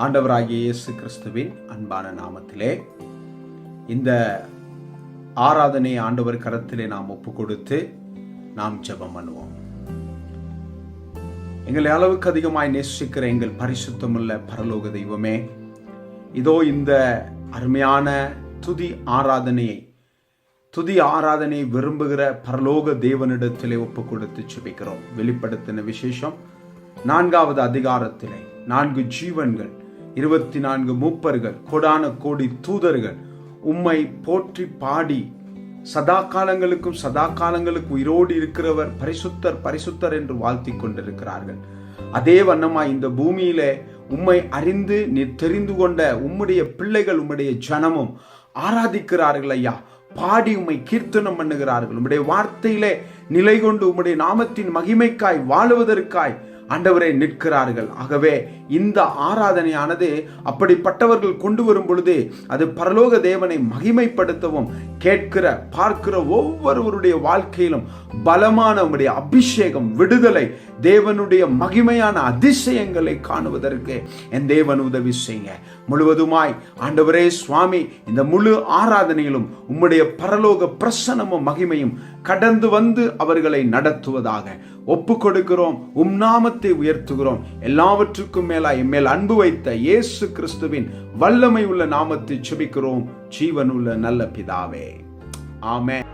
ஆண்டவராகிய இயேசு கிறிஸ்துவின் அன்பான நாமத்திலே இந்த ஆராதனை ஆண்டவர் கரத்திலே நாம் ஒப்பு கொடுத்து நாம் ஜெபம் பண்ணுவோம். எங்களை அளவுக்கு அதிகமாய் நேசிக்கிற எங்கள் பரிசுத்தமுள்ள பரலோக தெய்வமே, இதோ இந்த அருமையான துதி ஆராதனையை விரும்புகிற பரலோக தேவனிடத்திலே ஒப்பு கொடுத்து ஜெபிக்கிறோம். வெளிப்படுத்தின விசேஷம் 4வது அதிகாரத்திலே 4 ஜீவன்கள், 24 மூப்பர்கள், கோடான கோடி தூதர்கள் உம்மை போற்றி பாடி சதா காலங்களுக்கும் உயிரோடு இருக்கிறவர் பரிசுத்தர் பரிசுத்தர் என்று வாழ்த்தி கொண்டிருக்கிறார்கள். அதே வண்ணமாய் இந்த பூமியிலே உம்மை அறிந்து நீ தெரிந்து கொண்ட உம்முடைய பிள்ளைகள், உம்முடைய ஜனமும் ஆராதிக்கிறார்கள் ஐயா. பாடி உம்மை கீர்த்தனம் பண்ணுகிறார்கள். உம்முடைய வார்த்தையிலே நிலை கொண்டு உம்முடைய நாமத்தின் மகிமைக்காய் வாழுவதற்காய் ஆண்டவரை நிற்கிறார்கள். ஆகவே இந்த ஆராதனையானது அப்படிப்பட்டவர்கள் கொண்டு வரும் பொழுது அது பரலோக தேவனை மகிமைப்படுத்தவும், கேட்கிற பார்க்கிற ஒவ்வொருவருடைய வாழ்க்கையிலும் பலமான உம்முடைய அபிஷேகம், விடுதலை, தேவனுடைய மகிமையான அதிசயங்களை காணுவதற்கு என் தேவன் உதவி செய்யுங்க. முழுவதுமாய் ஆண்டவரே சுவாமி, இந்த முழு ஆராதனையிலும் உம்முடைய பரலோக பிரசன்னமும் மகிமையும் கடந்து வந்து அவர்களை நடத்துவதாக ஒப்பு கொடுக்கிறோம். நாமத்தை உயர்த்துகிறோம். எல்லாவற்றுக்கும் மேலாய் எம்மேல் அன்பு வைத்த இயேசு கிறிஸ்துவின் வல்லமை உள்ள நாமத்தை ஜெபிக்கிறோம் ஜீவனுள்ள நல்ல பிதாவே, ஆமென்.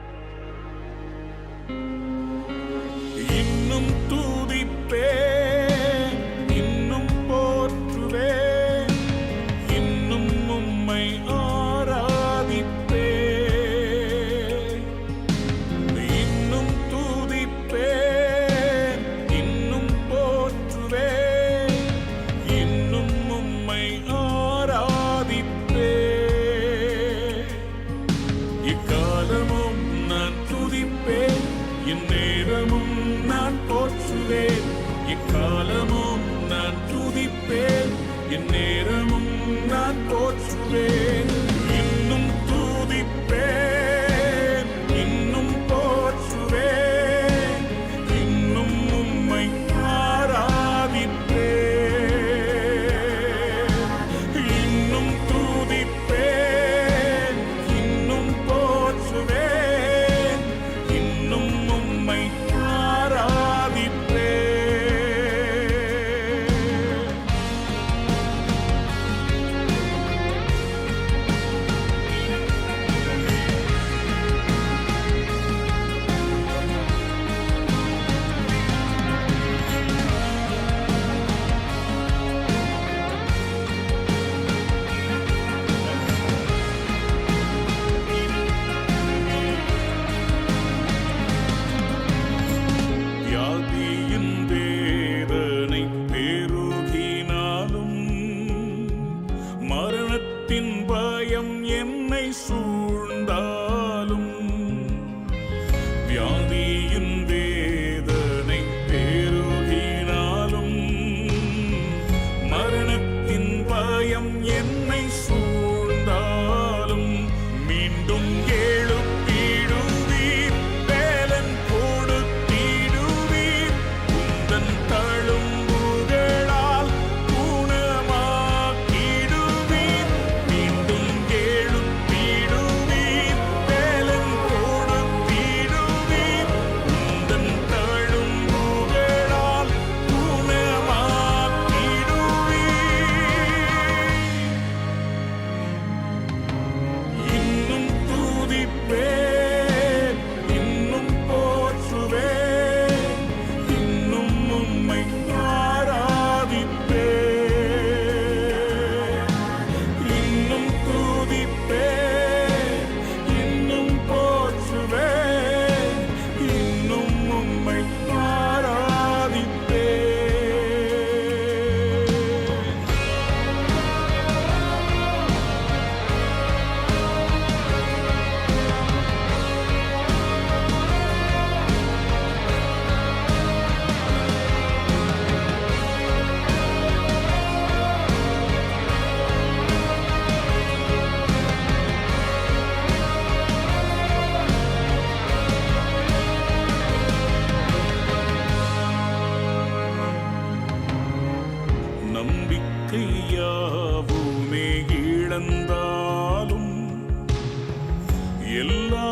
இக்காலமும்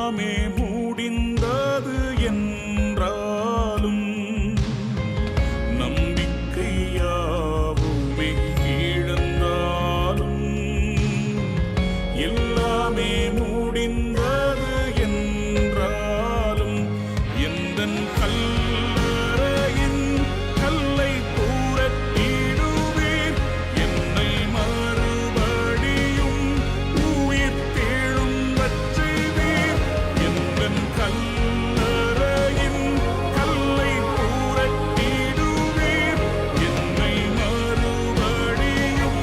எல்லாமே முடிந்தது என்றாலும் நம்பிக்கையாவுமே இழந்தாலும் எல்லாமே முடிந்தது என்றாலும் எந்தன் கல்லறையின் கல்லை புரட்டிடுவீர் என்னை மறுபடியும் உயிர் தேழும்பச் செய்வீர் எந்தன் கல்லறையின் கல்லை புரட்டிடுவீர் என்னை மறுபடியும்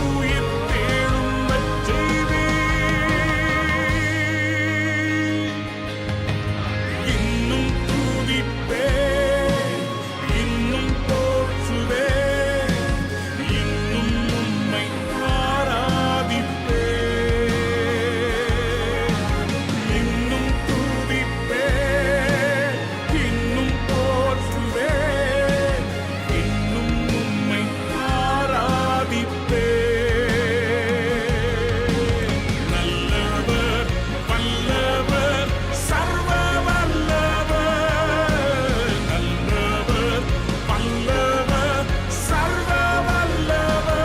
உயிர் தேழும்பச் செய்வீர் இன்னும் துதிப்பேன் இன்னும் போற்றுவேன் இன்னும் உம்மை ஆராதிப்பேன் இன்னும் துதிப்பேன் இன்னும் போற்றுவேன் இன்னும் உம்மை ஆராதிப்பேன் நல்லவர் வல்லவர் சர்வ வல்லவர் நல்லவர் வல்லவர் சர்வ வல்லவர்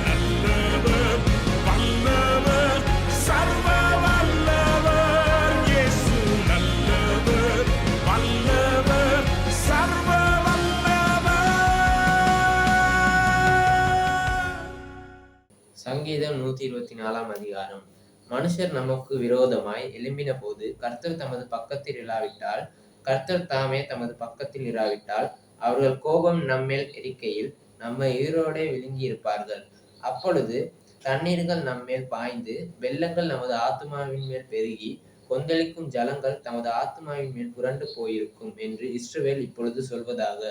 நல்லவர் வல்லவர் சர்வ வல்லவர் இயேசு நல்லவர் வல்லவர் சர்வ வல்லவர். சங்கீதம் 124 அதிகாரம். மனுஷர் நமக்கு விரோதமாய் எழும்பின போது கர்த்தர் தமது பக்கத்தில் இராவிட்டால், கர்த்தர் தாமே தமது பக்கத்தில் இராவிட்டால், அவர்கள் கோபம் நம்மேல் எரிக்கையில் நம்மை உயிரோடே விழுங்கியிருப்பார்கள். அப்பொழுது தண்ணீர்கள் நம்மேல் பாய்ந்து வெள்ளங்கள் நமது ஆத்துமாவின் மேல் பெருகி கொந்தளிக்கும் ஜலங்கள் தமது ஆத்துமாவின் மேல் புரண்டு போயிருக்கும் என்று இஸ்ரவேல் இப்பொழுது சொல்வதாக.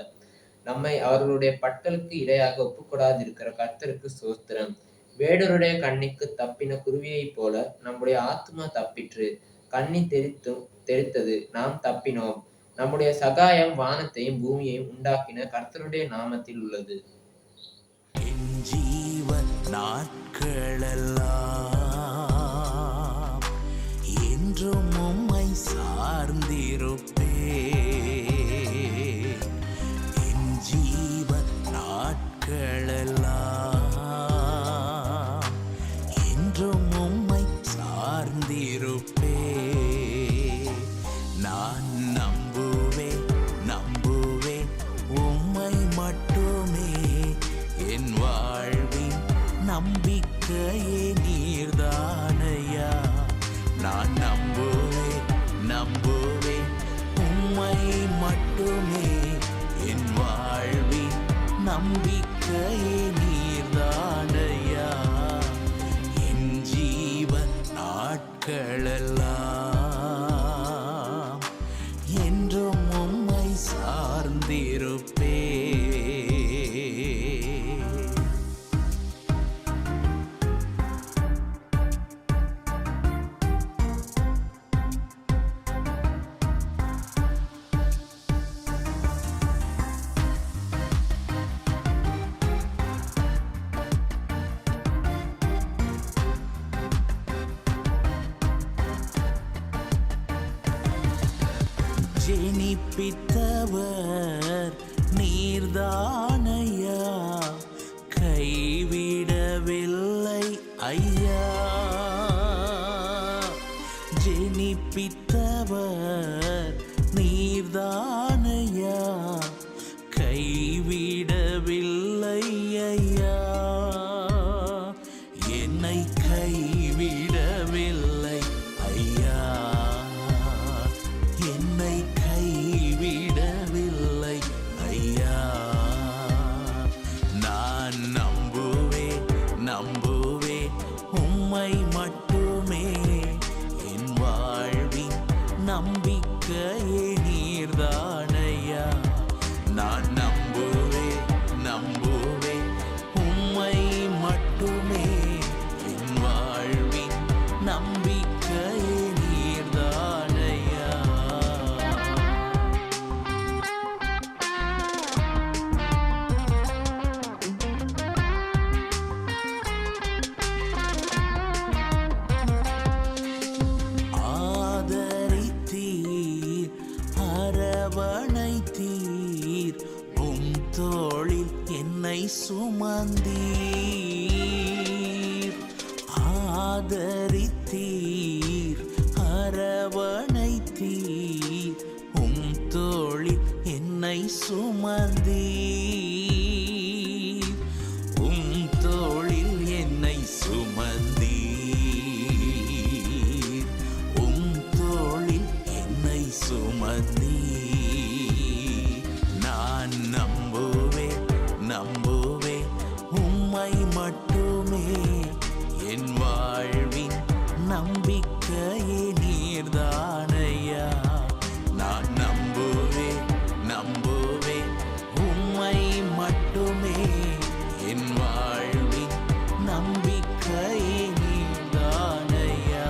நம்மை அவர்களுடைய பற்களுக்கு இரையாக ஒப்புக்கொடாதிருக்கிற கர்த்தருக்கு ஸ்தோத்திரம். வேடருடைய கண்ணிக்கு தப்பின குருவியைப் போல நம்முடைய ஆத்துமா தப்பிற்று. கண்ணி தெரித்தது, நாம் தப்பினோம். நம்முடைய சகாயம் வானத்தையும் பூமியையும் உண்டாக்கின கர்த்தருடைய நாமத்தில் உள்ளது. என் ஜீவன் நாட்களெல்லாம் என்றும் உம்மை சார்ந்திருப்பேன். என் ஜீவன் நாட்களெல்லாம் என்றும் உம்மை சார்ந்திருப்பேன். நான் நம்புவேன் உம்மை மட்டுமே. என் வாழ்வின் நம்பிக்கையே நீர்தானையா. நான் நம்புவேன் உம்மை மட்டுமே. என் வாழ்வின் நம்பிக்கையே நீர்தானையா. என் ஜீவன் நாட்களெல்லாம் என்றும் உம்மை சார்ந்திருப்பேன். ஜெனிப்பித்தவர் நீர்தானையா. கைவிடவில்லை ஐயா. ஜெனிப்பித்தவர் நீர்தானையா. கைவிடவில்லை ஐயா. என்னை கைவிடவில்லை ஐயா. என்னை கைவிடவில்லை ஐயா. நான் நம்புவேன் உம்மை மட்டுமே. என் வாழ்வின் நம்பிக்கையே நீர்தானையா. நான் நம்புவேன் உம்மை மட்டுமே. என் வாழ்வின் நம்பிக்கையே நீர்தானையா. சுமந்தீர், ஆதரித்தீர், அரவணைத்தீர், உம் தோளில் என்னை சுமந்தீர், உம் தோளில் என்னை சுமந்தீர், உம் தோளில் என்னை சுமந்தீர். நான் நம்புவேன் உம்மை மட்டுமே, என் வாழ்வின் நம்பிக்கையே நீர்தானையா. நான் நம்புவேன் உம்மை மட்டுமே, என் வாழ்வின் நம்பிக்கையே நீர்தானையா.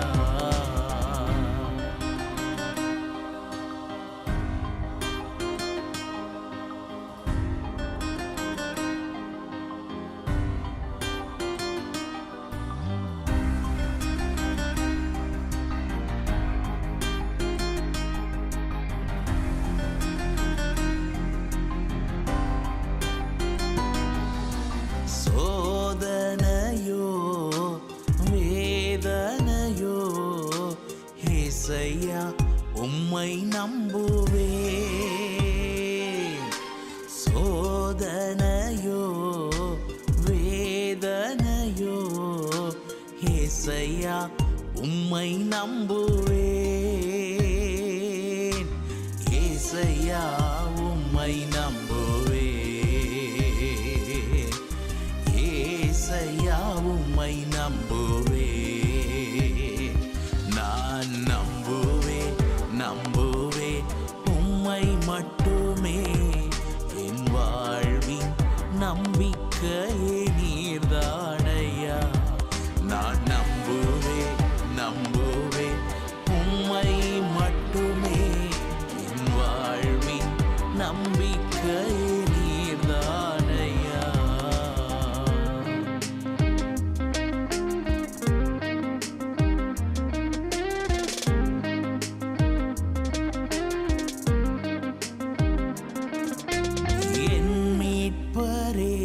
சோதனையோ வேதனையோ ஏசையா உம்மை நம்புவேன். சோதனையோ வேதனையோ ஏசையா உம்மை நம்புவேன். ஏசையா உம்மை நம்புவேன். ஏசையா உம்மை நம்புவேன். நான் நம்புவேன் உம்மை மட்டுமே, என் வாழ்வின் நம்பிக்கையே நீர்தானையா. நான் நம்புவேன் உம்மை மட்டுமே, என் வாழ்வின் நம்பிக்கையே நீர்தானையா. என் மீட்பரே,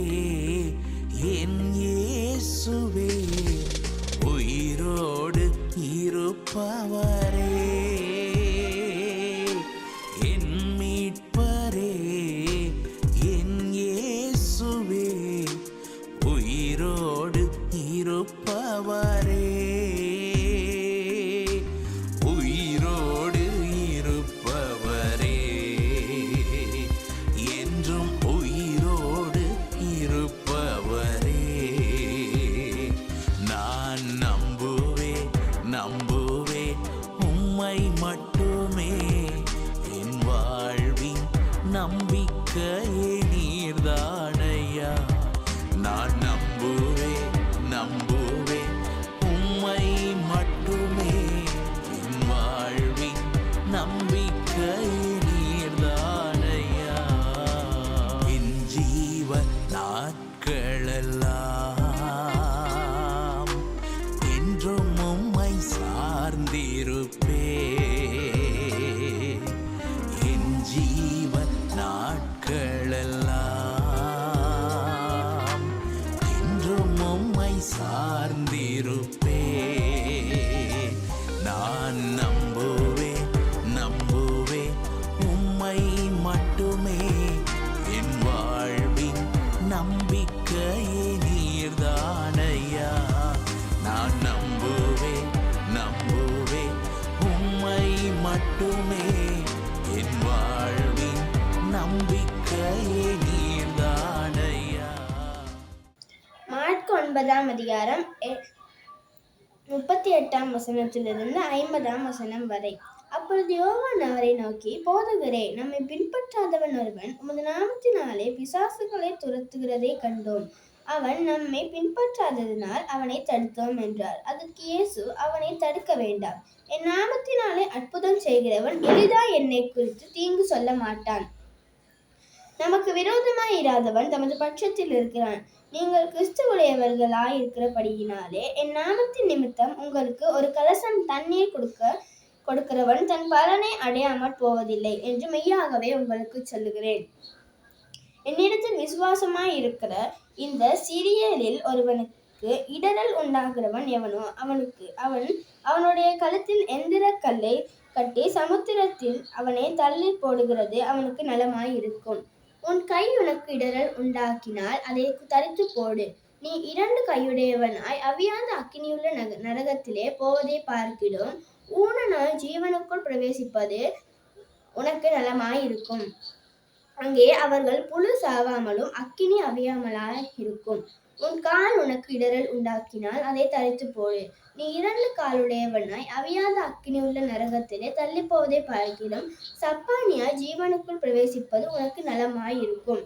என் இயேசுவே, உயிரோடு இருப்பவரே. என் மீட்பரே, என் இயேசுவே, உயிரோடு இருப்பவரே. உயிரோடு இருப்பவரே, என்றும் உயிரோடு இருப்பவரே. நான் நம்புவேன் உம்மை மட்டுமே, என் வாழ்வின் நம்பிக்கையே நீர்தானையா. நான் நம்புவேன் உம்மை மட்டுமே, என் வாழ்வின் நம்பிக்கையே நீர்தானையா. என் ஜீவ நாட்களெல்லாம் என்றும் உம்மை சார்ந்திருப்பேன். என் ஜீவ நாட்களெல்லாம் என்றும் உம்மை சார்ந்திருப்பேன். நான் நம்புவேன் உம்மை மட்டுமே, என் வாழ்வின் நம்பிக்கையே நீர்தானையா. நான் நம்புவேன் உம்மை மட்டுமே, என் வாழ்வின் நம்பிக்கையே நீர்தானையா. மார்க் 9 அதிகாரம் 38 வசனத்திலிருந்து 50 வசனம் வரை. அப்பொழுது யோவான் அவரை நோக்கி, போதகரே, நம்மை பின்பற்றாதவன் ஒருவன் உமது நாமத்தினாலே பிசாசுகளை துரத்துகிறதை கண்டோம். அவன் நம்மை பின்பற்றாததினால் அவனை தடுத்தோம் என்றார். அதற்கு இயேசு, அவனை தடுக்க வேண்டாம். என் நாமத்தினாலே அற்புதம் செய்கிறவன் எளிதாய் என்னை குறித்து தீங்கு சொல்ல மாட்டான். நமக்கு விரோதமாய் இராதவன் தமது பட்சத்தில் இருக்கிறான். நீங்கள் கிறிஸ்துவுடையவர்களாய் இருக்கிறபடியினாலே என் நாமத்தின் நிமித்தம் உங்களுக்கு ஒரு கலசம் தண்ணீர் கொடுக்கிறவன் தன் பலனை அடையாமற் போவதில்லை என்று மெய்யாகவே உங்களுக்கு சொல்லுகிறேன். என்னிடத்தில் விசுவாசமாய் இருக்கிற இந்த சிறியரில் ஒருவனுக்கு இடரல் உண்டாகிறவன் எவனோ அவனுடைய கழுத்தில் எந்திர கல்லை கட்டி சமுத்திரத்தில் அவனை தள்ளி போடுகிறது அவனுக்கு நலமாயிருக்கும். உன் கை உனக்கு இடரல் உண்டாக்கினால் அதை தரித்து போடு. நீ 2 கையுடையவனாய் அவியாத அக்கினியுள்ள நரகத்திலே போவதை பார்க்கிலும் ஊனனாய் ஜீவனுக்குள் பிரவேசிப்பது உனக்கு நலமாயிருக்கும். அங்கே அவர்கள் புழு சாவாமலும் அக்கினி அவியாமலாய் இருக்கும். உன் கால் உனக்கு இடரல் உண்டாக்கினால் அதை தரித்து போடு. நீ 2 காலுடையவனாய் அவியாத அக்கினி உள்ள நரகத்திலே தள்ளி போவதை பார்க்கிலும் சப்பானியாய் ஜீவனுக்குள் பிரவேசிப்பது உனக்கு நலமாயிருக்கும்.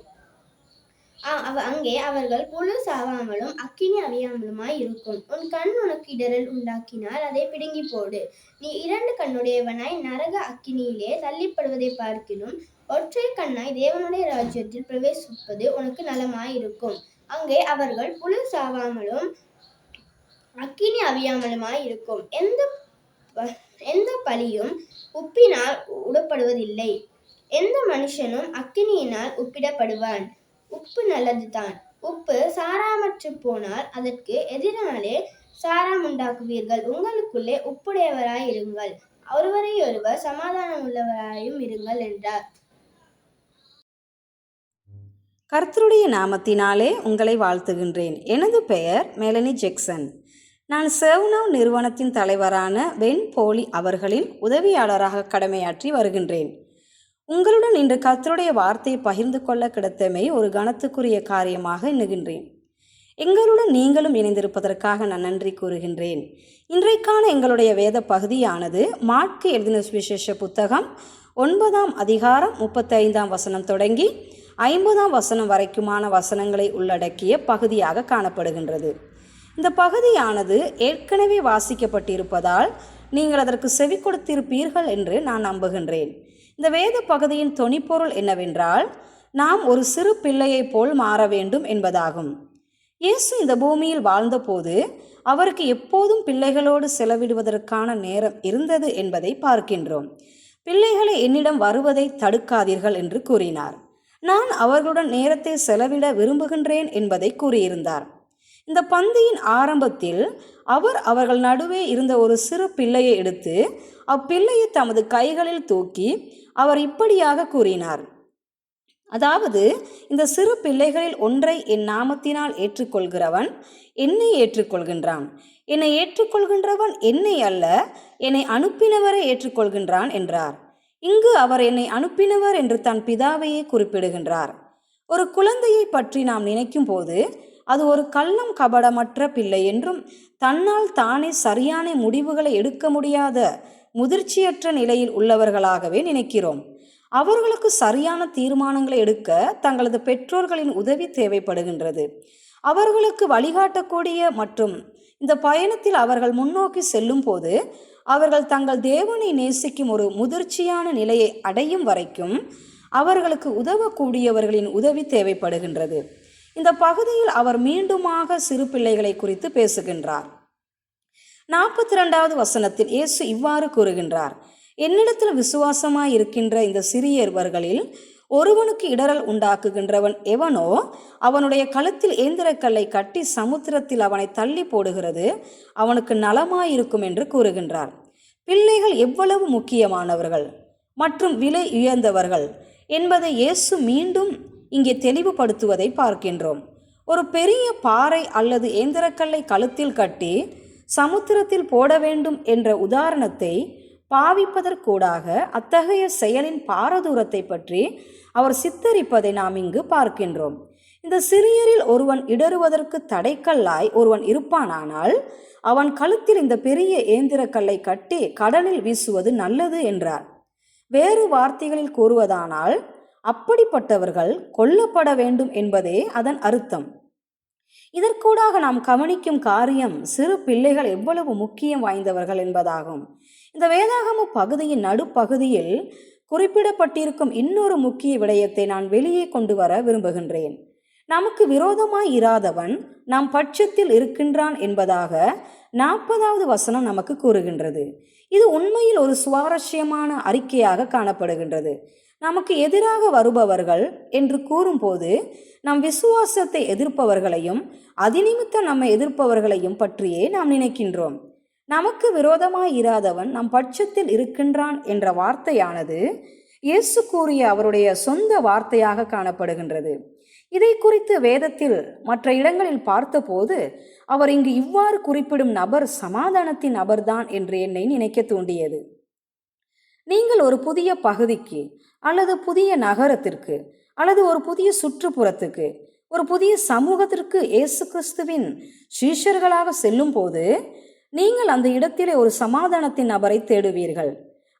அங்கே அவர்கள் புழு சாவாமலும் அக்கினி அவியாமலுமாய் இருக்கும். உன் கண் உனக்கு இடரல் உண்டாக்கினால் அதை பிடுங்கி போடு. நீ 2 கண்ணுடையவனாய் நரக அக்கினியிலே தள்ளிப்படுவதை பார்க்கிலும் ஒற்றை கண்ணாய் தேவனுடைய ராஜ்யத்தில் பிரவேசிப்பது உனக்கு நலமாயிருக்கும். அங்கே அவர்கள் புழு சாவாமலும் அக்கினி அவியாமலுமாய் இருக்கும். எந்த பலியும் உப்பினால் உடப்படுவதில்லை. எந்த மனுஷனும் அக்கினியினால் உப்பிடப்படுவான். உப்பு நல்லதுதான். உப்பு சாராமற்று போனால் அதற்கு எதிராலே சாரம் உண்டாக்குவீர்கள். உங்களுக்குள்ளே உப்புடையவராய் இருங்கள், ஒருவரையொருவர் சமாதானம் உள்ளவராயும் இருங்கள் என்றார். கர்த்தருடைய நாமத்தினாலே உங்களை வாழ்த்துகின்றேன். எனது பெயர் மெலனி ஜெக்சன். நான் செவ்னாவ் நிறுவனத்தின் தலைவரான பென் போலி அவர்களின் உதவியாளராக கடமையாற்றி வருகின்றேன். உங்களுடன் இன்று கர்த்தருடைய வார்த்தையை பகிர்ந்து கொள்ள கிடைத்தமை ஒரு கனத்துக்குரிய காரியமாக எண்ணுகின்றேன். எங்களுடன் நீங்களும் இணைந்திருப்பதற்காக நான் நன்றி கூறுகின்றேன். இன்றைக்கான எங்களுடைய வேத பகுதியானது மாற்கு எழுதின சுவிசேஷ புத்தகம் 9ஆம் அதிகாரம் 35ஆம் வசனம் தொடங்கி 50ஆம் வசனம் வரைக்குமான வசனங்களை உள்ளடக்கிய பகுதியாக காணப்படுகின்றது. இந்த பகுதியானது ஏற்கனவே வாசிக்கப்பட்டிருப்பதால் நீங்கள் அதற்கு செவி கொடுத்திருப்பீர்கள் என்று நான் நம்புகின்றேன். இந்த வேத பகுதியின் தொனிப்பொருள் என்னவென்றால், நாம் ஒரு சிறு பிள்ளையைப் போல் மாற வேண்டும் என்பதாகும். இயேசு இந்த பூமியில் வாழ்ந்தபோது அவருக்கு எப்போதும் பிள்ளைகளோடு செலவிடுவதற்கான நேரம் இருந்தது என்பதை பார்க்கின்றோம். பிள்ளைகளை என்னிடம் வருவதை தடுக்காதீர்கள் என்று கூறினார். நான் அவர்களுடன் நேரத்தை செலவிட விரும்புகின்றேன் என்பதை கூறியிருந்தார். இந்த பந்தியின் ஆரம்பத்தில் அவர்கள் நடுவே இருந்த ஒரு சிறு பிள்ளையை எடுத்து அப்பிள்ளையை தமது கைகளில் தூக்கி அவர் இப்படியாக கூறினார். அதாவது, இந்த சிறு பிள்ளைகளில் ஒன்றை என் நாமத்தினால் ஏற்றுக்கொள்கிறவன் என்னை ஏற்றுக்கொள்கின்றான், என்னை ஏற்றுக்கொள்கின்றவன் என்னை அல்ல, என்னை அனுப்பினவரை ஏற்றுக்கொள்கின்றான் என்றார். இங்கு அவர் என்னை அனுப்பினவர் என்று தன் பிதாவையே குறிப்பிடுகின்றார். ஒரு குழந்தையை பற்றி நாம் நினைக்கும் போது அது ஒரு கள்ளம் கபடமற்ற பிள்ளை என்றும் தன்னால் தானே சரியான முடிவுகளை எடுக்க முடியாத முதிர்ச்சியற்ற நிலையில் உள்ளவர்களாகவே நினைக்கிறோம். அவர்களுக்கு சரியான தீர்மானங்களை எடுக்க தங்களது பெற்றோர்களின் உதவி தேவைப்படுகின்றது. அவர்களுக்கு வழிகாட்டக்கூடிய மற்றும் இந்த பயணத்தில் அவர்கள் முன்னோக்கி செல்லும் போது அவர்கள் தங்கள் தேவனை நேசிக்கும் ஒரு முதிர்ச்சியான நிலையை அடையும் வரைக்கும் அவர்களுக்கு உதவக்கூடியவர்களின் உதவி தேவைப்படுகின்றது. இந்த பகுதியில் அவர் மீண்டுமாக சிறு பிள்ளைகளை குறித்து பேசுகின்றார். 42வது வசனத்தில் இயேசு இவ்வாறு கூறுகின்றார்: என்னிடத்தில் விசுவாசமாய் இருக்கின்ற இந்த சிறியவர்களில் ஒருவனுக்கு இடரல் உண்டாக்குகின்றவன் எவனோ அவனுடைய கழுத்தில் ஏந்திரக்கல்லை கட்டி சமுத்திரத்தில் அவனை தள்ளி போடுகிறது அவனுக்கு நலமாயிருக்கும் என்று கூறுகின்றார். பிள்ளைகள் எவ்வளவு முக்கியமானவர்கள் மற்றும் விலை உயர்ந்தவர்கள் என்பதை இயேசு மீண்டும் இங்கே தெளிவுபடுத்துவதை பார்க்கின்றோம். ஒரு பெரிய பாறை அல்லது ஏந்திரக்கல்லை கழுத்தில் கட்டி சமுத்திரத்தில் போட வேண்டும் என்ற உதாரணத்தை பாவிப்பதற்கூடாக அத்தகைய செயலின் பாரதூரத்தை பற்றி அவர் சித்தரிப்பதை நாம் இங்கு பார்க்கின்றோம். இந்த சிறியரில் ஒருவன் இடறுவதற்கு தடைக்கல்லாய் ஒருவன் இருப்பானானால் அவன் கழுத்தில் இந்த பெரிய ஏந்திரக்கல்லை கட்டி கடலில் வீசுவது நல்லது என்றார். வேறு வார்த்தைகளில் கூறுவதானால் அப்படிப்பட்டவர்கள் கொல்லப்பட வேண்டும் என்பதே அதன் அர்த்தம். இதற்கூடாக நாம் கவனிக்கும் காரியம் சிறு பிள்ளைகள் எவ்வளவு முக்கியம் வாய்ந்தவர்கள் என்பதாகும். இந்த வேதாகம பகுதியின் நடுப்பகுதியில் குறிப்பிடப்பட்டிருக்கும் இன்னொரு முக்கிய விடயத்தை நான் வெளியே கொண்டு வர விரும்புகின்றேன். நமக்கு விரோதமாய் இராதவன் நம் பட்சத்தில் இருக்கின்றான் என்பதாக 40வது வசனம் நமக்கு கூறுகின்றது. இது உண்மையில் ஒரு சுவாரஸ்யமான அறிக்கையாக காணப்படுகின்றது. நமக்கு எதிராக வருபவர்கள் என்று கூறும்போது நம் விசுவாசத்தை எதிர்ப்பவர்களையும் அதிநிமித்தம் நம்மை எதிர்ப்பவர்களையும் பற்றியே நாம் நினைக்கின்றோம். நமக்கு விரோதமாய் இராதவன் நம் பட்சத்தில் இருக்கின்றான் என்ற வார்த்தையானது இயேசு கூறிய அவருடைய சொந்த வார்த்தையாக காணப்படுகின்றது. இதை குறித்து வேதத்தில் மற்ற இடங்களில் பார்த்தபோது அவர் இங்கு இவ்வாறு குறிப்பிடும் நபர் சமாதானத்தின் நபர்தான் என்று என்னை நினைக்க தூண்டியது. நீங்கள் ஒரு புதிய பகுதிக்கு அல்லது புதிய நகரத்திற்கு அல்லது ஒரு புதிய சுற்றுப்புறத்துக்கு ஒரு புதிய சமூகத்திற்கு இயேசு கிறிஸ்துவின் சீஷர்களாக செல்லும் போது நீங்கள் அந்த இடத்திலே ஒரு சமாதானத்தின் நபரை தேடுவீர்கள்.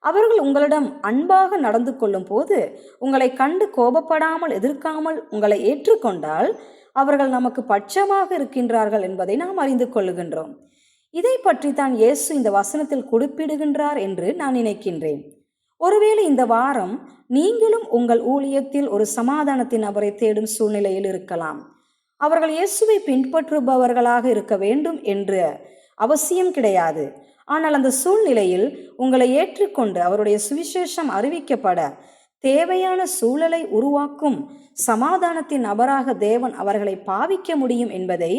அவர்கள் உங்களிடம் அன்பாக நடந்து கொள்ளும் போது உங்களை கண்டு கோபப்படாமல் எதிர்க்காமல் உங்களை ஏற்றுக்கொண்டால் அவர்கள் நமக்கு பட்சமாக இருக்கின்றார்கள் என்பதை நாம் அறிந்து கொள்ளுகின்றோம். இதை பற்றி தான் இயேசு இந்த வசனத்தில் குறிப்பிடுகின்றார் என்று நான் நினைக்கின்றேன். ஒருவேளை இந்த வாரம் நீங்களும் உங்கள் ஊழியத்தில் ஒரு சமாதானத்தின் நபரை தேடும் சூழ்நிலையில் இருக்கலாம். அவர்கள் இயேசுவை பின்பற்றுபவர்களாக இருக்க வேண்டும் என்ற அவசியம் கிடையாது. ஆனால் அந்த சூழ்நிலையில் உங்களை ஏற்றுக்கொண்டு அவருடைய சுவிசேஷம் அறிவிக்கப்பட தேவையான சூழலை உருவாக்கும் சமாதானத்தின் நபராக தேவன் அவர்களை பாவிக்க முடியும் என்பதை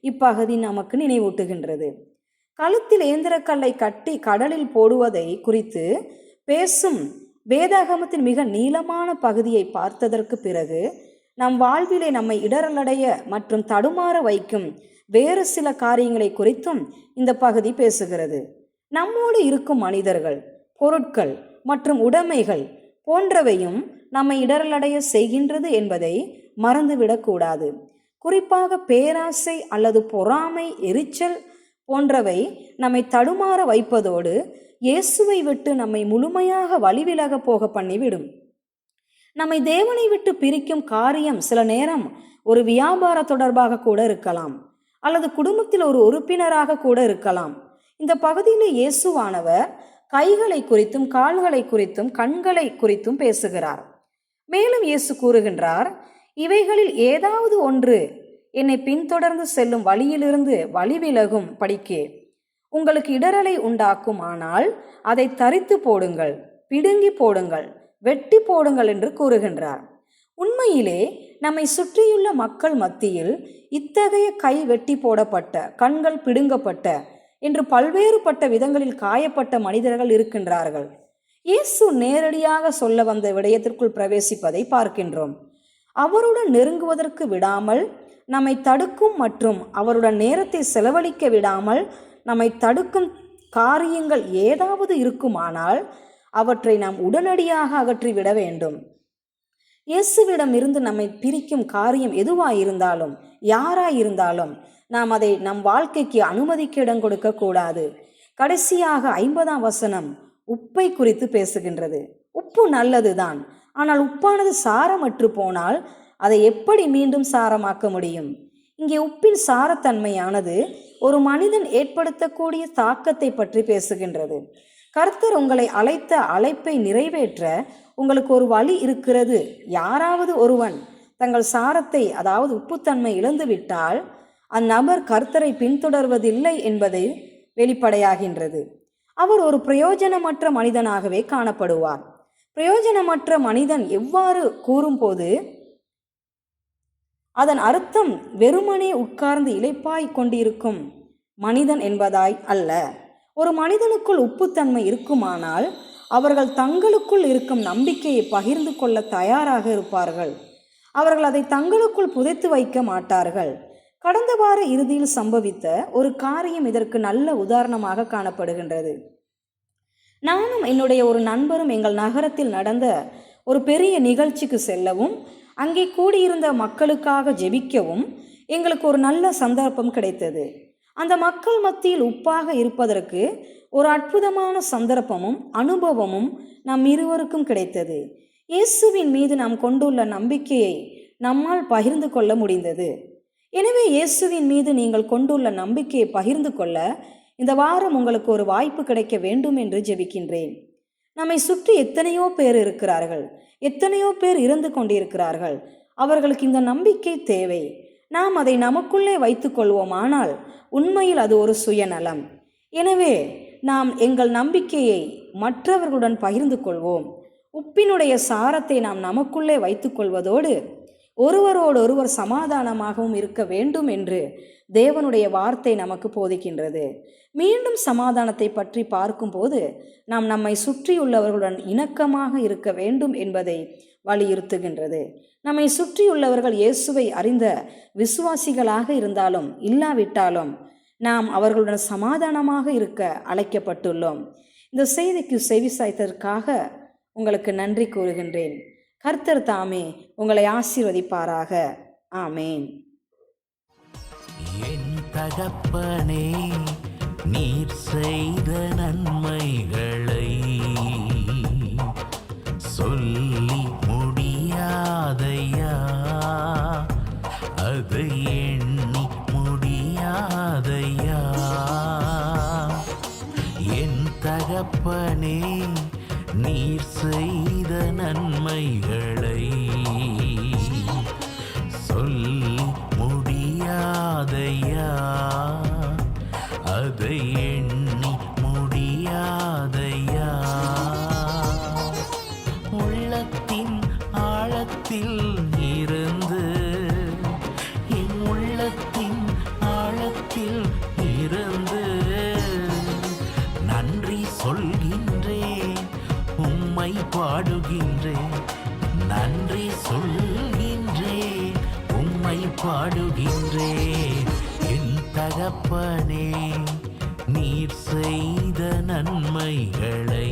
இப்பகுதி நமக்கு நினைவூட்டுகின்றது. கழுத்தில் ஏந்திரக்கல்லை கட்டி கடலில் போடுவதை குறித்து பேசும் வேதாகமத்தின் மிக நீளமான பகுதியை பார்த்ததற்கு பிறகு நம் வாழ்விலே நம்மை இடரலடைய மற்றும் தடுமாற வைக்கும் வேறு சில காரியங்களை குறித்தும் இந்த பகுதி பேசுகிறது. நம்மோடு இருக்கும் மனிதர்கள், பொருட்கள் மற்றும் உடைமைகள் போன்றவையும் நம்மை இடரலடைய செய்கின்றது என்பதை மறந்துவிடக்கூடாது. குறிப்பாக பேராசை அல்லது பொறாமை, எரிச்சல் போன்றவை நம்மை தடுமாற வைப்பதோடு இயேசுவை விட்டு நம்மை முழுமையாக வழிவிலக போக பண்ணிவிடும். நம்மை தேவனை விட்டு பிரிக்கும் காரியம் சில நேரம் ஒரு வியாபார தொடர்பாக கூட இருக்கலாம், அல்லது குடும்பத்தில் ஒரு உறுப்பினராக கூட இருக்கலாம். இந்த பகுதியில் இயேசுவானவர் கைகளை குறித்தும் கால்களை குறித்தும் கண்களை குறித்தும் பேசுகிறார். மேலும் இயேசு கூறுகின்றார், இவைகளில் ஏதாவது ஒன்று என்னை பின்தொடர்ந்து செல்லும் வழியிலிருந்து வழிவிலகும் படிக்கே உங்களுக்கு இடரலை உண்டாக்கும், ஆனால் அதை தரித்து போடுங்கள், பிடுங்கி போடுங்கள், வெட்டி போடுங்கள் என்று கூறுகின்றார். உண்மையிலே நம்மை சுற்றியுள்ள மக்கள் மத்தியில் இத்தகைய கை வெட்டி போடப்பட்ட, கண்கள் பிடுங்கப்பட்ட என்று பல்வேறுபட்ட விதங்களில் காயப்பட்ட மனிதர்கள் இருக்கின்றார்கள். இயேசு நேரடியாக சொல்ல வந்த விடயத்திற்குள் பிரவேசிப்பதை பார்க்கின்றோம். அவருடன் நெருங்குவதற்கு விடாமல் நம்மை தடுக்கும் மற்றும் அவருடன் நேரத்தை செலவழிக்க விடாமல் நம்மை தடுக்கும் காரியங்கள் ஏதாவது இருக்குமானால் அவற்றை நாம் உடனடியாக அகற்றிவிட வேண்டும். இயேசுவிடம் இருந்து நம்மை பிரிக்கும் காரியம் எதுவாயிருந்தாலும் யாராயிருந்தாலும் நாம் அதை நம் வாழ்க்கைக்கு அனுமதிக்க இடம் கொடுக்க கூடாது. கடைசியாக 50ஆம் வசனம் உப்பை குறித்து பேசுகின்றது. உப்பு நல்லதுதான், ஆனால் உப்பானது சாரமற்று போனால் அதை எப்படி மீண்டும் சாரமாக்க முடியும்? இங்கே உப்பின் சாரத்தன்மையானது ஒரு மனிதன் ஏற்படுத்தக்கூடிய தாக்கத்தை பற்றி பேசுகின்றது. கர்த்தர் உங்களை அழைத்த அழைப்பை நிறைவேற்ற உங்களுக்கு ஒரு வழி இருக்கிறது. யாராவது ஒருவன் தங்கள் சாரத்தை, அதாவது உப்புத்தன்மை இழந்துவிட்டால் அந்நபர் கர்த்தரை பின்தொடர்வதில்லை என்பது வெளிப்படையாகின்றது. அவர் ஒரு பிரயோஜனமற்ற மனிதனாகவே காணப்படுவார். பிரயோஜனமற்ற மனிதன் எவ்வாறு கூறும்போது அதன் அர்த்தம் வெறுமனே உட்கார்ந்து இளைப்பாய் கொண்டிருக்கும் மனிதன் என்பதாய் அல்ல. ஒரு மனிதனுக்குள் உப்புத்தன்மை இருக்குமானால் அவர்கள் தங்களுக்குள் இருக்கும் நம்பிக்கையை பகிர்ந்து கொள்ள தயாராக இருப்பார்கள். அவர்கள் அதை தங்களுக்குள் புதைத்து வைக்க மாட்டார்கள். கடந்த வார இறுதியில் சம்பவித்த ஒரு காரியம் இதற்கு நல்ல உதாரணமாக காணப்படுகின்றது. நானும் என்னுடைய ஒரு நண்பரும் எங்கள் நகரத்தில் நடந்த ஒரு பெரிய நிகழ்ச்சிக்கு செல்லவும் அங்கே கூடியிருந்த மக்களுக்காக ஜெபிக்கவும் எங்களுக்கு ஒரு நல்ல சந்தர்ப்பம் கிடைத்தது. அந்த மக்கள் மத்தியில் உப்பாக இருப்பதற்கு ஒரு அற்புதமான சந்தர்ப்பமும் அனுபவமும் நம் இருவருக்கும் கிடைத்தது. இயேசுவின் மீது நாம் கொண்டுள்ள நம்பிக்கையை நம்மால் பகிர்ந்து கொள்ள முடிந்தது. எனவே இயேசுவின் மீது நீங்கள் கொண்டுள்ள நம்பிக்கையை பகிர்ந்து கொள்ள இந்த வாரம் உங்களுக்கு ஒரு வாய்ப்பு கிடைக்க வேண்டும் என்று ஜெபிக்கின்றேன். நம்மை சுற்றி எத்தனையோ பேர் இருக்கிறார்கள், எத்தனையோ பேர் இறந்து கொண்டிருக்கிறார்கள். அவர்களுக்கு இந்த நம்பிக்கை தேவை. நாம் அதை நமக்குள்ளே வைத்துக்கொள்வோமானால் உண்மையில் அது ஒரு சுயநலம். எனவே நாம் எங்கள் நம்பிக்கையை மற்றவர்களுடன் பகிர்ந்து கொள்வோம். உப்பினுடைய சாரத்தை நாம் நமக்குள்ளே வைத்துக்கொள்வதோடு ஒருவரோடொருவர் சமாதானமாகவும் இருக்க வேண்டும் என்று தேவனுடைய வார்த்தை நமக்கு போதிக்கின்றது. மீண்டும் சமாதானத்தை பற்றி பார்க்கும்போது நாம் நம்மை சுற்றியுள்ளவர்களுடன் இணக்கமாக இருக்க வேண்டும் என்பதை வலியுறுத்துகின்றது. நம்மை சுற்றியுள்ளவர்கள் இயேசுவை அறிந்த விசுவாசிகளாக இருந்தாலும் இல்லாவிட்டாலும் நாம் அவர்களுடன் சமாதானமாக இருக்க அழைக்கப்பட்டுள்ளோம். இந்த செய்திக்கு செவிசாய்த்ததற்காக உங்களுக்கு நன்றி கூறுகின்றேன். கர்த்தர் தாமே உங்களை ஆசீர்வதிப்பாராக. ஆமேன். என் தகப்பனே, நீர் செய்த நன்மைகளை சொல்லி முடியாதையா, அதை எண்ணி முடியாதையா. என் தகப்பனே, நீர் செய்த நன்மைகளை சொல்லி முடியாதையா, அதை எண்ணி முடியாதையா. உள்ளத்தின் ஆழத்தில் இருந்து, என் உள்ளத்தின் ஆழத்தில் இருந்து நன்றி சொல்கின்றேன், உம்மை பாடுகின்றேன். நன்றி சொல்கின்றேன், உம்மை பாடுகின்றேன். என் தகப்பனே, நீர் செய்த நன்மைகளை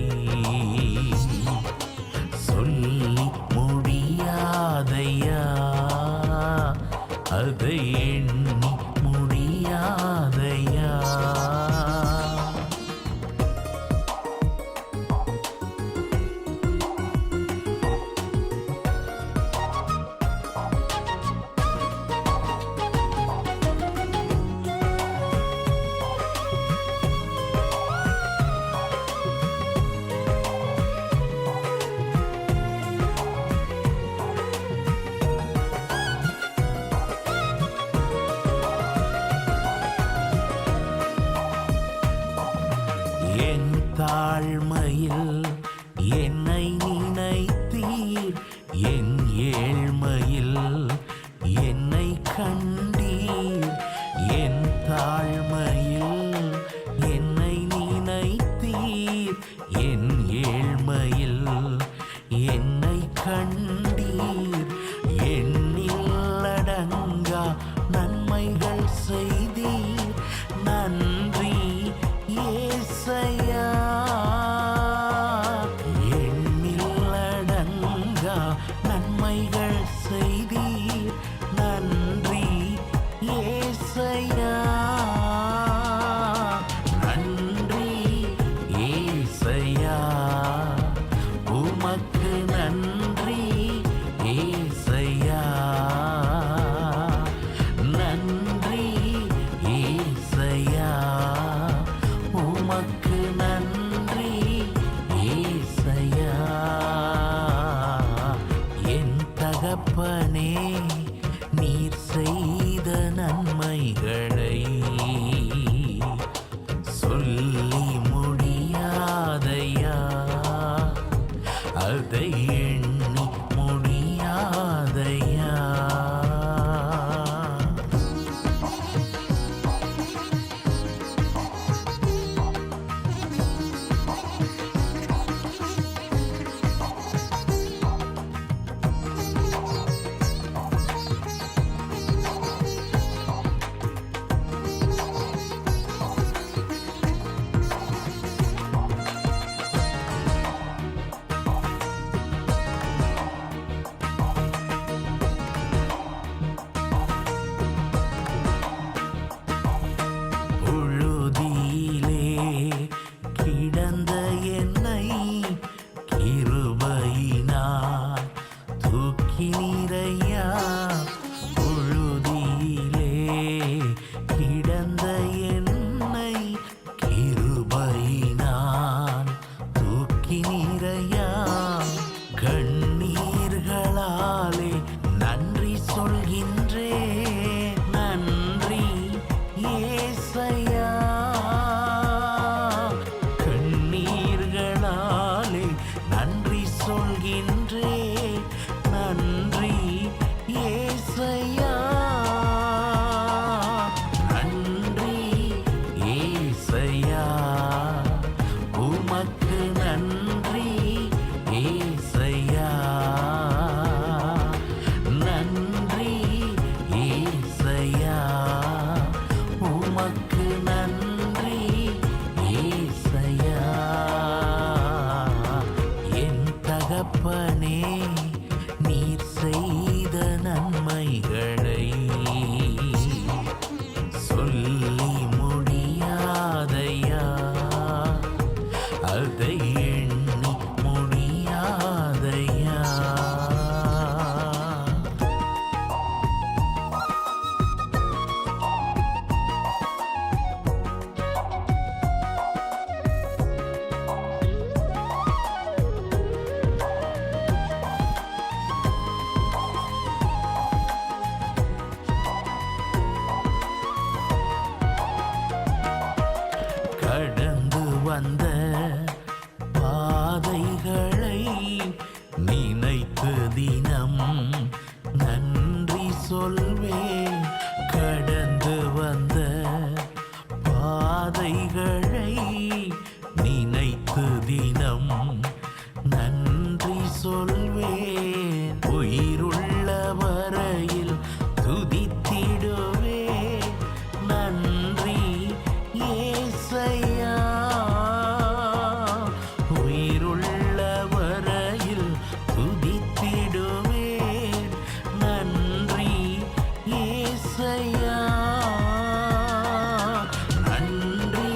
சொல்லி முடியாதையா, அதை எண்ணி முடியாதையா. என் தாழ்மையில் என்னை நினைத்தீர், என் ஏழ்மையில் என்னை கண்டீர். என் தாழ்மையில் என்னை நினைத்தீர், என் ஏழ்மையில் என்னை கண்டீர். எண்ணிலடங்கா நன்மைகள் செய்தீர், நன்றி ஏசையா. எண்ணிலடங்கா நன்மைகள் செய்தீர், நன்றி ஏசையா. நன்றி ஏசையா, உமக்கு நன்றி ஏசையா. நன்றி ஏசையா, உமக்கு நன்றி ஏசையா. என் தகப்பனே, நீர் செய்த நன்மைகளை சொல்லி முடியாதையா, அதை எண்ணி முடியாதையா. புழுதியிலே கிடந்த என்னை கிருபையினால் தூக்கினீரையா. புழுதியிலே கிடந்த என்னை கிருபையினால் தூக்கினீரையா. கண்ணீர்களாலே நன்றி நாமத்தினாலே நன்றி சொல்கின்றேன். நன்றி ஏசையா, நன்றி ஏசையா, உமக்கு நன்றி ஏசையா, நன்றி ஏசையா, உமக்கு நன்றி ஏசையா. என் தகப்பனே, நீர் செய்த நன்மைகளை சொல்லி முடியாதையா, அதை எண்ணி முடியாதையா. கடந்து வந்த பாதைகளை நினைத்து தினம் நன்றி சொல்வேன். கடந்து வந்த பாதைகளை நினைத்து தினம் நன்றி சொல்வேன். உயிருள்ள வரையில் துதித்திடுவேன். நன்றி ஏசையா, உயிருள்ள வரையில் துதித்திடுவேன். நன்றி ஏசையா, நன்றி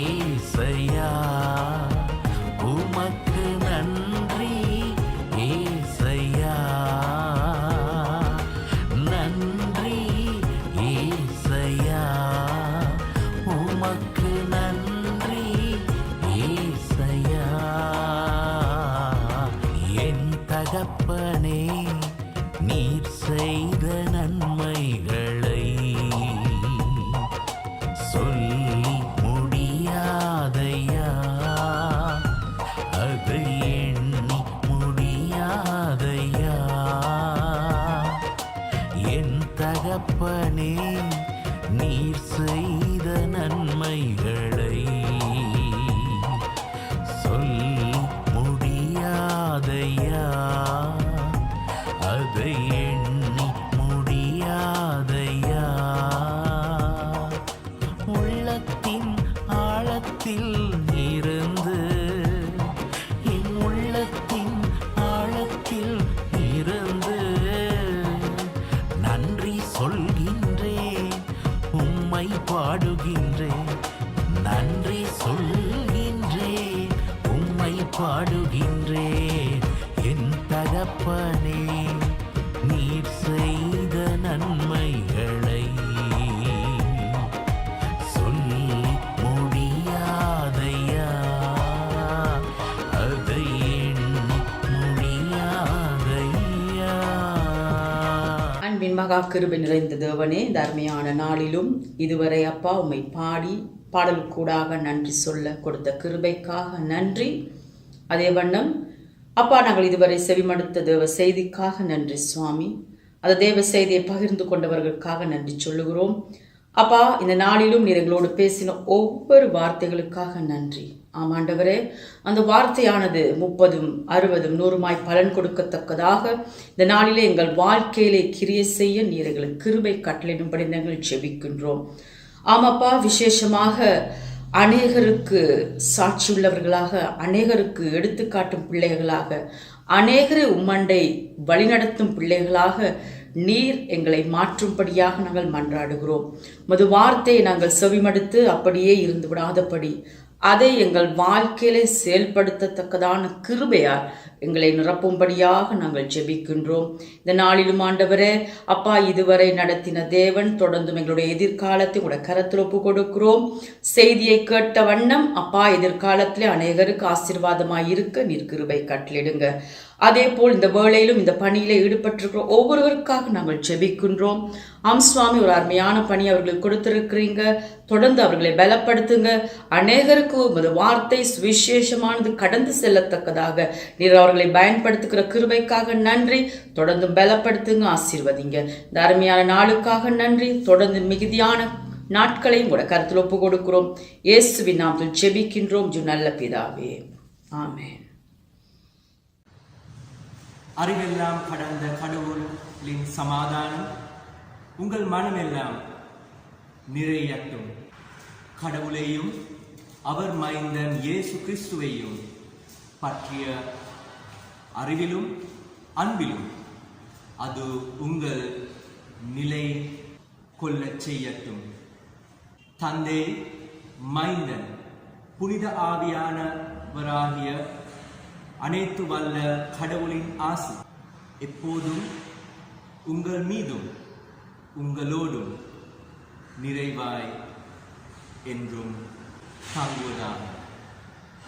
ஏசையா, உமக்கு நன்றி ஏசையா, நன்றி ஏசையா, உமக்கு நன்றி ஏசையா. என் தகப்பனே, நீர் செய்த நன்மைகளை சொல்லி முடியாதையா, அதை எண்ணி முடியாதையா. என் தகப்பனே, நீர் செய்த நன்மைகளை சொல்லி முடியாதையா, அதை எண்ணி முடியாதையா. உள்ளத்தின் ஆழத்தில் இருந்து, என் உள்ளத்தின் ஆழத்தில் இருந்து நன்றி சொல்கின்றேன், உம்மை பாடுகின்றேன். நன்றி சொல்கின்றேன், உம்மை பாடுகின்றேன். என் தகப்பனே, நீர் செய்த நன்மைகளை சொல்லி முடியாதையா, அதை எண்ணி முடியாதையா. அன்பின் மகா கிருபை நிறைந்த தேவனே, இந்த அருமையான நாளிலும் இதுவரை அப்பா உம்மை பாடி பாடலுக்கூடாக நன்றி சொல்ல கொடுத்த கிருபைக்காக நன்றி. அதே வண்ணம் அப்பா, நாங்கள் இதுவரை செவிமடுத்த தேவ செய்திக்காக நன்றி சுவாமி. அந்த தேவ செய்தியை பகிர்ந்து கொண்டவர்களுக்காக நன்றி சொல்லுகிறோம். அப்பா, இந்த நாளிலும் நீர் எங்களோடு பேசின ஒவ்வொரு வார்த்தைகளுக்காக நன்றி. ஆமாண்டவரே, அந்த வார்த்தையானது 30, 60, 100 பலன் கொடுக்கத்தக்கதாக இந்த நாளிலே எங்கள் வாழ்க்கையிலே கிரியை செய்ய நீர் எங்களுக்கு கிருபை கட்டளையிடும்படி நாங்கள் ஜெபிக்கின்றோம். ஆமாப்பா, விசேஷமாக அநேகருக்கு சாட்சியுள்ளவர்களாக, அநேகருக்கு எடுத்துக்காட்டும் பிள்ளைகளாக, அநேகரை உம்மண்டை வழிநடத்தும் பிள்ளைகளாக நீர் எங்களை மாற்றும்படியாக நாங்கள் மன்றாடுகிறோம். உமது வார்த்தையை நாங்கள் செவிமடுத்து அப்படியே இருந்து விடாதபடி அதை எங்கள் வாழ்க்கையிலே செயல்படுத்தத்தக்கதான கிருபையால் எங்களை நிரப்பும்படியாக நாங்கள் ஜெபிக்கின்றோம். இந்த நாளிலும் ஆண்டவரே அப்பா, இதுவரை நடத்தின தேவன் தொடர்ந்தும் எங்களுடைய எதிர்காலத்தை உங்களுடைய கரத்தில் ஒப்பு கொடுக்கிறோம். செய்தியை கேட்ட வண்ணம் அப்பா, எதிர்காலத்திலே அநேகருக்கு ஆசீர்வாதமாய் இருக்க நீர் கிருபை கட்டளிடுங்க. அதே போல் இந்த வேளையிலும் இந்த பணியிலே ஈடுபட்டிருக்கிற ஒவ்வொருவருக்காக நாங்கள் ஜெபிக்கின்றோம். சுவாமி, ஒரு அருமையான பணி அவர்களுக்கு கொடுத்திருக்கிறீங்க. தொடர்ந்து அவர்களை பலப்படுத்துங்க. அநேகருக்கு உமது வார்த்தை சுவிசேஷமானது கடந்து செல்லத்தக்கதாக நீர் அவர்களை பயன்படுத்துகிற கிருபைக்காக நன்றி. தொடர்ந்து பலப்படுத்துங்க, ஆசீர்வதிங்க. இந்த அருமையான நாளுக்காக நன்றி. தொடர்ந்து மிகுதியான நாட்களை உங்களோட கருத்தில் ஒப்பு கொடுக்கிறோம். இயேசுவின் நாமத்தில் ஜெபிக்கின்றோம் நல்ல பிதாவே, ஆமென். அறிவெல்லாம் கடந்த கடவுளின் சமாதானம் உங்கள் மனமெல்லாம் நிறையட்டும். கடவுளையும் அவர் மைந்தன் இயேசு கிறிஸ்துவையும் பற்றிய அறிவிலும் அன்பிலும் அது உங்கள் நிலை கொள்ளச் செய்யட்டும். தந்தை, மைந்தன், புனித ஆவியானவராகிய அனைத்து வல்ல கடவுளின் ஆசி எப்போதும் உங்கள் மீதும் உங்களோடும் நிறைவாய் என்றும் தாங்குவதாக.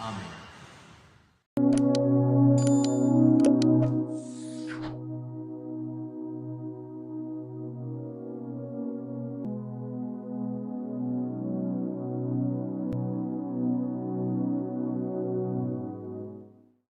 ஆமென்.